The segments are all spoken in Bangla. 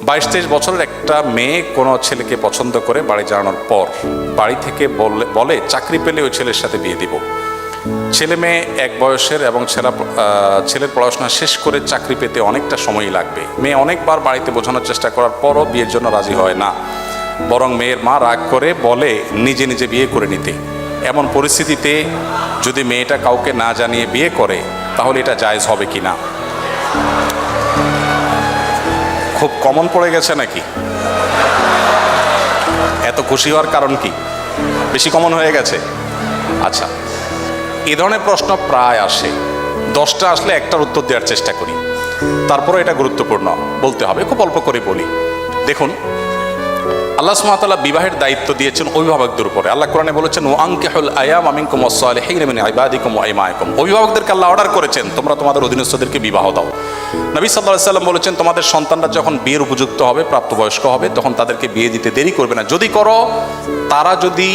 22-23 বছরের একটা মেয়ে কোনো ছেলেকে পছন্দ করে বাড়ি জানানোর পর বাড়ি থেকে বলে চাকরি পেলে ওই ছেলের সাথে বিয়ে দিব। ছেলে মেয়ে এক বয়সের এবং ছেলের পড়াশোনা শেষ করে চাকরি পেতে অনেকটা সময়ই লাগবে। মেয়ে অনেকবার বাড়িতে বোঝানোর চেষ্টা করার পরও বিয়ের জন্য রাজি হয় না, বরং মেয়ের মা রাগ করে বলে নিজে নিজে বিয়ে করে নিতে। এমন পরিস্থিতিতে যদি মেয়েটা কাউকে না জানিয়ে বিয়ে করে তাহলে এটা জায়েজ হবে কি না? খুব কমন পড়ে গেছে নাকি? এত খুশি হওয়ার কারণ কি? বেশি কমন হয়ে গেছে? আচ্ছা, এ ধরনের প্রশ্ন প্রায় আসে। 10টা আসলে একটার উত্তর দেওয়ার চেষ্টা করি, তারপরে এটা গুরুত্বপূর্ণ বলতে হবে। খুব অল্প করে বলি। দেখুন, আল্লাহ সুবহানাহু ওয়া তাআলা বিবাহের দায়িত্ব দিয়েছেন অভিভাবকদের উপরে। আল্লাহ কোরআনে বলেছেন, ওয়া আনকিহুল আয়ামা মিনকুম ওয়াস-সালিহিনা মিন ইবাদিকুম ওয়া ইমাইকুম। অভিভাবকদেরকে আল্লাহ অর্ডার করেছেন তোমরা তোমাদের অধীনস্থদেরকে বিবাহ দাও। নবী সাল্লাল্লাহু আলাইহি সাল্লাম বলেছেন, তোমাদের সন্তানরা যখন বিয়ের উপযুক্ত হবে, প্রাপ্তবয়স্ক হবে, তখন তাদেরকে বিয়ে দিতে দেরি করবে না। যদি করো, তারা যদি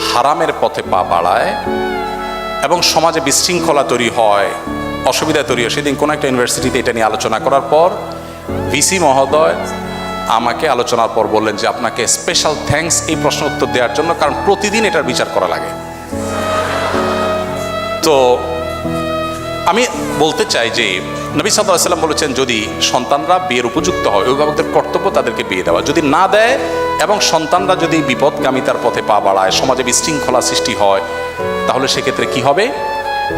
হারামের পথে পা বাড়ায় এবং সমাজে বিশৃঙ্খলা তৈরি হয়, অসুবিধা তৈরি হয়। সেদিন কোনো একটা ইউনিভার্সিটিতে এটা নিয়ে আলোচনা করার পর ভিসি মহোদয় আমাকে আলোচনার পর বললেন যে আপনাকে স্পেশাল থ্যাঙ্কস এই প্রশ্ন উত্তর দেওয়ার জন্য, কারণ প্রতিদিন এটার বিচার করা লাগে। তো আমি বলতে চাই যে নবী সাল্লাল্লাহু আলাইহি ওয়াসাল্লাম বলেছেন, যদি সন্তানরা বিয়ের উপযুক্ত হয়, অভিভাবকদের কর্তব্য তাদেরকে বিয়ে দেওয়া। যদি না দেয় এবং সন্তানরা যদি বিপদগামিতার পথে পা বাড়ায়, সমাজে বিশৃঙ্খলা সৃষ্টি হয়, তাহলে সেক্ষেত্রে কি হবে?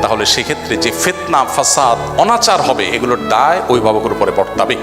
তাহলে সেক্ষেত্রে যে ফিতনা, ফাসাদ, অনাচার হবে, এগুলোর দায় অভিভাবকের উপরে বর্তাবে।